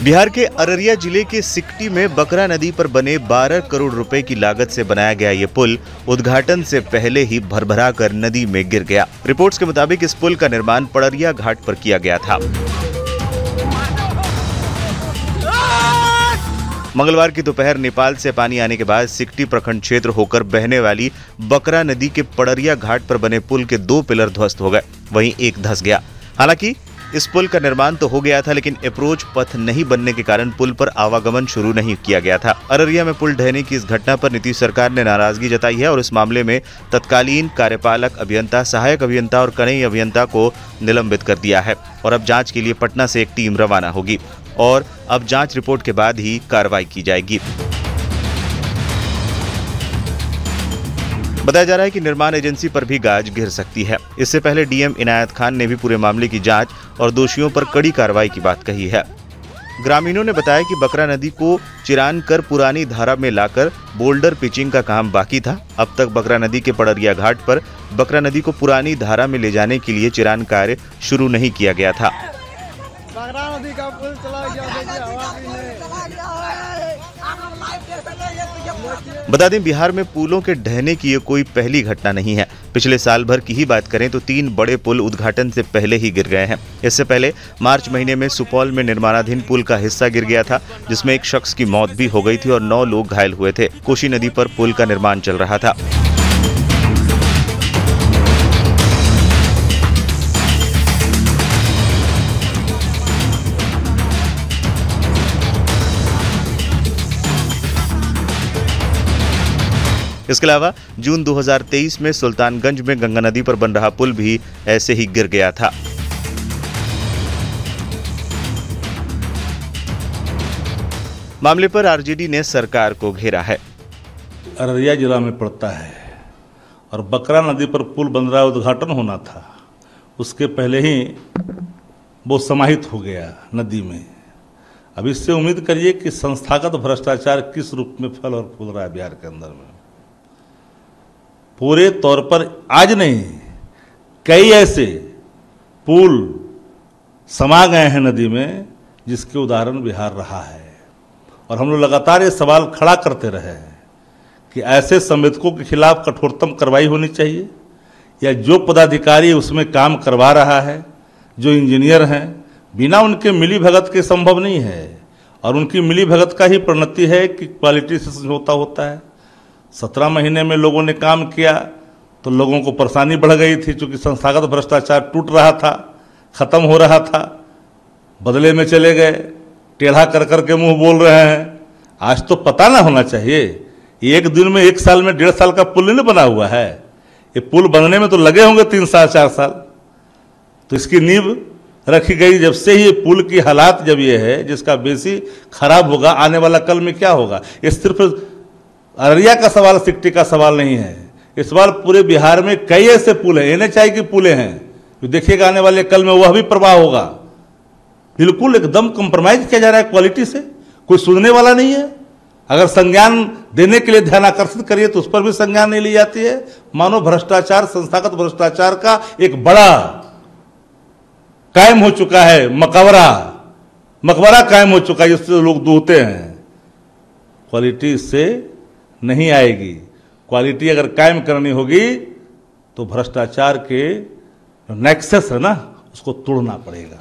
बिहार के अररिया जिले के सिकटी में बकरा नदी पर बने 12 करोड़ रुपए की लागत से बनाया गया ये पुल उद्घाटन से पहले ही भरभरा कर नदी में गिर गया। रिपोर्ट्स के मुताबिक इस पुल का निर्माण पड़रिया घाट पर किया गया था। मंगलवार की दोपहर नेपाल से पानी आने के बाद सिकटी प्रखंड क्षेत्र होकर बहने वाली बकरा नदी के पड़रिया घाट पर बने पुल के 2 पिलर ध्वस्त हो गए, वहीं एक धंस गया। हालांकि इस पुल का निर्माण तो हो गया था, लेकिन अप्रोच पथ नहीं बनने के कारण पुल पर आवागमन शुरू नहीं किया गया था। अररिया में पुल ढहने की इस घटना पर नीतीश सरकार ने नाराजगी जताई है और इस मामले में तत्कालीन कार्यपालक अभियंता, सहायक अभियंता और कनीय अभियंता को निलंबित कर दिया है और अब जांच के लिए पटना से एक टीम रवाना होगी और अब जांच रिपोर्ट के बाद ही कार्रवाई की जाएगी। बताया जा रहा है कि निर्माण एजेंसी पर भी गाज गिर सकती है। इससे पहले डीएम इनायत खान ने भी पूरे मामले की जांच और दोषियों पर कड़ी कार्रवाई की बात कही है। ग्रामीणों ने बताया कि बकरा नदी को चिरान कर पुरानी धारा में लाकर बोल्डर पिचिंग का काम बाकी था। अब तक बकरा नदी के पड़रिया घाट पर बकरा नदी को पुरानी धारा में ले जाने के लिए चिरान कार्य शुरू नहीं किया गया था। बकरा नदी का पुल चला गया, बता दें, बिहार में पुलों के ढहने की ये कोई पहली घटना नहीं है। पिछले साल भर की ही बात करें तो 3 बड़े पुल उद्घाटन से पहले ही गिर गए हैं। इससे पहले मार्च महीने में सुपौल में निर्माणाधीन पुल का हिस्सा गिर गया था, जिसमें एक शख्स की मौत भी हो गई थी और 9 लोग घायल हुए थे। कोसी नदी पर पुल का निर्माण चल रहा था। इसके अलावा जून 2023 में सुल्तानगंज में गंगा नदी पर बन रहा पुल भी ऐसे ही गिर गया था। मामले पर आरजेडी ने सरकार को घेरा है। अररिया जिला में पड़ता है और बकरा नदी पर पुल बन रहा उद्घाटन होना था, उसके पहले ही वो समाहित हो गया नदी में। अब इससे उम्मीद करिए कि संस्थागत भ्रष्टाचार किस रूप में फल और फूल रहा है बिहार के अंदर में। पूरे तौर पर आज नहीं, कई ऐसे पुल समा गए हैं नदी में जिसके उदाहरण बिहार रहा है और हम लोग लगातार ये सवाल खड़ा करते रहे हैं कि ऐसे संवेदकों के खिलाफ कठोरतम कार्रवाई होनी चाहिए या जो पदाधिकारी उसमें काम करवा रहा है, जो इंजीनियर हैं, बिना उनके मिली भगत के संभव नहीं है और उनकी मिली भगत का ही परिणति है कि क्वालिटी से समझौता होता है। 17 महीने में लोगों ने काम किया तो लोगों को परेशानी बढ़ गई थी, क्योंकि संस्थागत भ्रष्टाचार टूट रहा था, खत्म हो रहा था। बदले में चले गए, टेढ़ा कर कर के मुंह बोल रहे हैं। आज तो पता ना होना चाहिए, एक दिन में 1 साल में 1.5 साल का पुल नहीं बना हुआ है। ये पुल बनने में तो लगे होंगे 3 साल 4 साल। तो इसकी नींव रखी गई। जब से ही ये पुल की हालात जब ये है जिसका बेसी खराब होगा, आने वाला कल में क्या होगा। ये सिर्फ अररिया का सवाल, सिकटी का सवाल नहीं है। इस सवाल पूरे बिहार में कई ऐसे पुल हैं, एनएचआई की पुलें हैं, जो देखिएगा आने वाले कल में वह भी प्रवाह होगा। बिल्कुल एकदम कंप्रोमाइज किया जा रहा है क्वालिटी से, कोई सुनने वाला नहीं है। अगर संज्ञान देने के लिए ध्यान आकर्षित करिए तो उस पर भी संज्ञान नहीं ली जाती है। मानो भ्रष्टाचार, संस्थागत भ्रष्टाचार का एक बड़ा कायम हो चुका है, मकबरा कायम हो चुका है, जिससे लोग दूहते हैं। क्वालिटी से नहीं आएगी। क्वालिटी अगर कायम करनी होगी तो भ्रष्टाचार के नेक्सस है ना, उसको तोड़ना पड़ेगा।